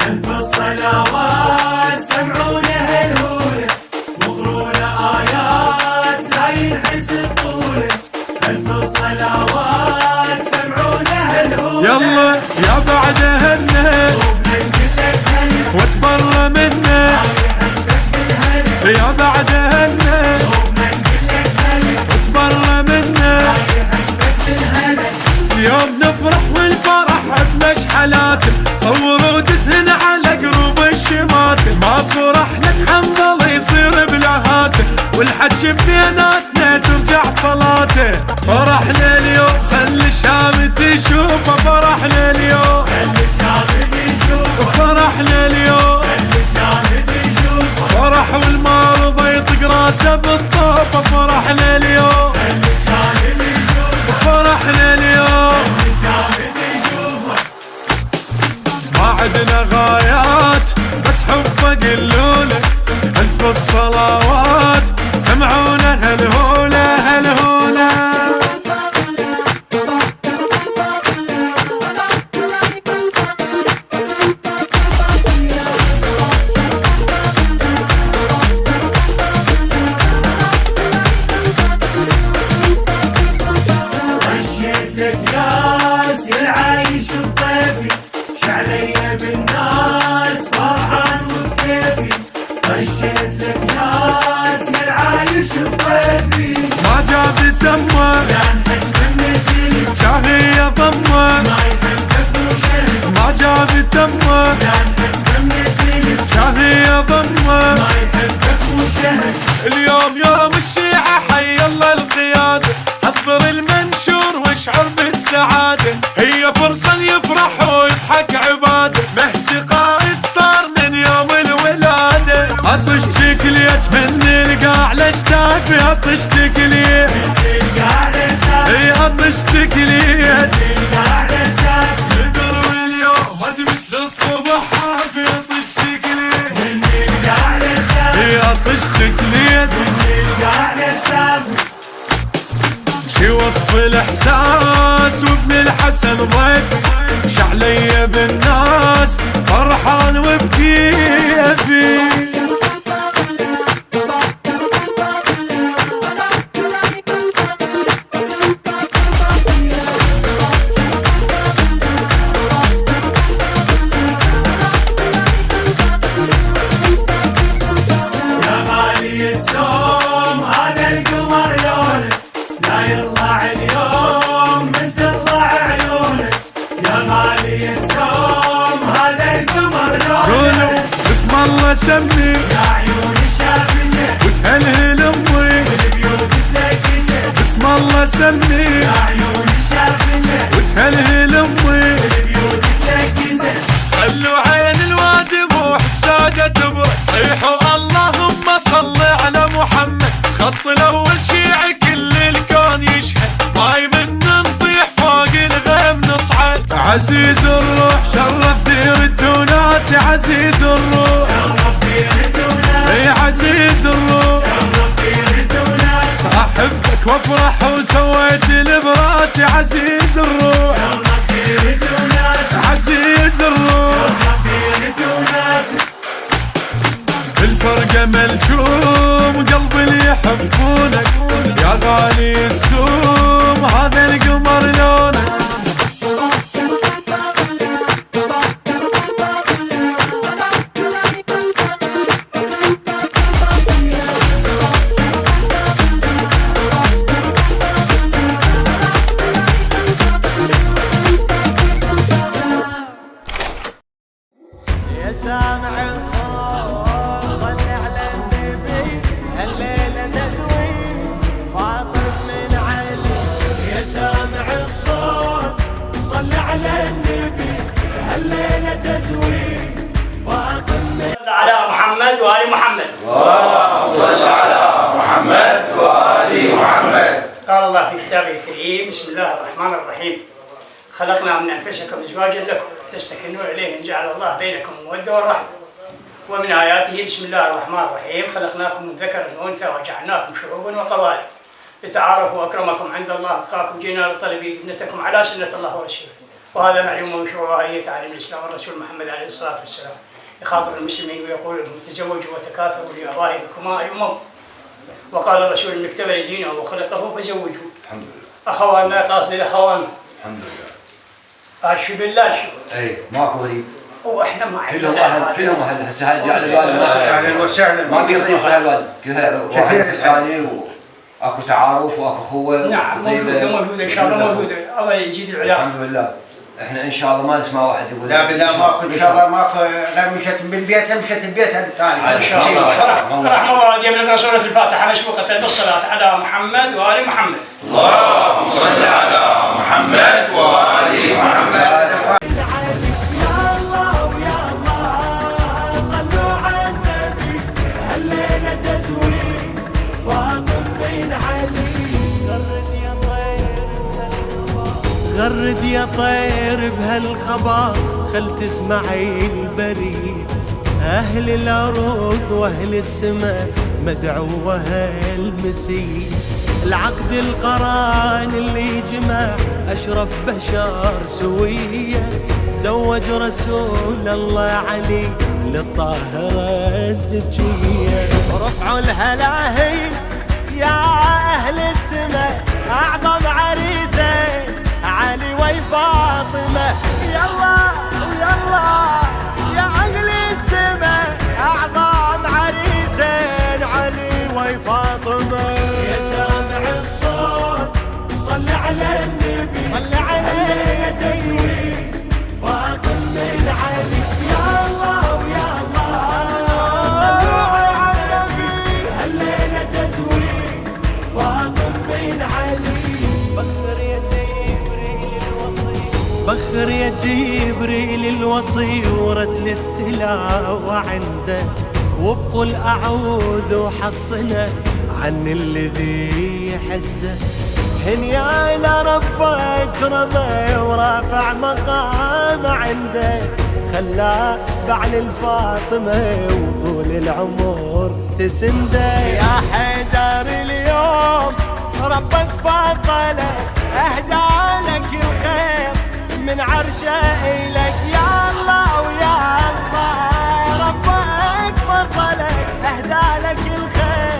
ألف الصلوات سمعونا هالهولة وقرونا آيات لا ينحسب طوله. ألف الصلوات سمعونا هالهولة يلا يا بعدهن واتبر منه يا بعدهن واتبر منه. اليوم نفرح والفرح بمشحلاته صوروا دسهن على قلوب الشماتة. ما فرح نتحمل يصير بلهاته والحج بيناتنا ترجع صلاته. فرحنا اليوم خلي الشام تشوفه فرحنا اليوم فرحنا اليوم فرح والمرضى يطق راسه بالطوفة. فرحنا اليوم فرحنا اليوم ما عدنا غايات بس حبه قلوله. ألف الصلوات سمعونا هالهولة هالهولة. شعلي بالناس فرحان وبكيفي. خشيت لك ناس يا العايش بطيفي. ما جاب دمه لا نحس بالنسيل شاهي ضمه. ما يحبك وشهد ما جاب دمه لا نحس بالنسيل شاهي ضمه. ما يحبك وشهد. اليوم يوم الشيعة حي الله القيادة. حضر المنشور واشعر بالسعادة. هي فرصة يفرح ويضحك عباده. مهدي قائد صار من يوم الولادة. عطش تكليت من القاع لشتافي. عطش تكليت اي عطش تكليت القلب اليوم هدي مثل الصبح حافي. عطش تكليت اي عطش تكليت شي وصف الاحساس وابن الحسن ضيف. شعلي بالناس فرحان وبكيفي. يا غالي السوم هذا القمر لونه لا يطلع اليوم من تطلع عيونه. يا غالي السوم هذا القمر قولوا لونه بسم الله سمي يا عيون الشافية وتهلهل امي. البيوت تلاقيته بسم الله سمي يا عيون الشافية وتهلهل امي. البيوت تلاقيته. خلوا عين الوادي بوح السادة تبرق. صيحوا اللهم صل على محمد. خط الاول شيعي كل الكون يشهد. ماي من نطيح فوق الغيم نصعد. عزيز الروح شرف ديرة وناس. عزيز الروح شرف ديرة وناس. اي عزيز الروح شرف ديرة وناس. احبك وافرح وسويت البراس. عزيز الروح شرف ديرة وناس. عزيز الروح شرف ديرة وناس. الفرقة ملجوم قلب اللي يحبونك. يا غالي السوم هذا القمر لونك. يا سامع الصوت صل على النبي الليلة تزويد فاطم من علي. يا سامع الصوت صل على النبي هالليلة تزويد فاطم من على محمد وآل محمد. صل على محمد وآل محمد. قال الله في كتابه الكريم: بسم الله الرحمن الرحيم. خلقنا من أنفسكم أزواجا لكم تستكنوا إليه جعل الله بينكم المودة والرحمة. ومن آياته بسم الله الرحمن الرحيم: خلقناكم من ذكر وأنثى وجعلناكم شعوبا وقبائل لتعارفوا. أكرمكم عند الله أتقاكم. جئنا لطلب ابنتكم على سنة الله ورسوله وهذا معلوم ومشروع هي تعاليم الإسلام والرسول محمد عليه الصلاة والسلام يخاطب المسلمين ويقول لهم تزوجوا وتكاثروا لأبائكما أيمم، وقال الرسول إن اكتمل دينه وخلقه فزوجوا. الحمد لله. أخوانا قاصد الأخوان. الحمد لله. هالشي بالله شو. اي ماكو غريب. واحنا ما كلهم اهل، كلهم اهل. هسه هذا جعل الوالد اهلا وسهلا. ما بيضيف على الوالد، كلها واحد ثاني واكو تعارف واكو اخوه. نعم موجوده ان شاء الله موجوده، الله يزيد العلاقه. الحمد لله. احنا ان شاء الله ما نسمع واحد يقول لا بالله ماكو ان شاء الله ماكو. غير مشت من بيتها مشت البيت هذا الثاني. ان شاء الله. رحم الله جاب لنا سوره الفاتحه مسبوقه بالصلاه على محمد وال محمد. اللهم صل على محمد وال محمد. غرد يا طير بهالخبر خل تسمعي البريد، أهل الأرض وأهل السماء مدعوة المسيح، العقد القران اللي جمع أشرف بشر سوية، زوج رسول الله علي للطاهرة الزكية، رفعوا الهلاهي يا أهل السماء أعظم عريسين علي وفاطمة، يلا ويلا يا أهل السماء أعظم عريسين علي وفاطمة. يا سامع الصوت صل على النبي، صل عليه تزويد فاطم من علي، يا الله ويا الله صلوا على النبي، هالليلة تزويد فاطم من علي. بخر يا جبريل الوصي ورد للتلاوة عنده، وبقول أعوذ وحصنا عن الذي حسده، هنيا إلى ربك رمى ورافع مقام عنده، خلاه بعل الفاطمة وطول العمر تسنده، يا حيدر اليوم ربك فضلك أهدى لك الخير من عرشه إليك، يا الله ويا الله ربك فضلك أهدى لك الخير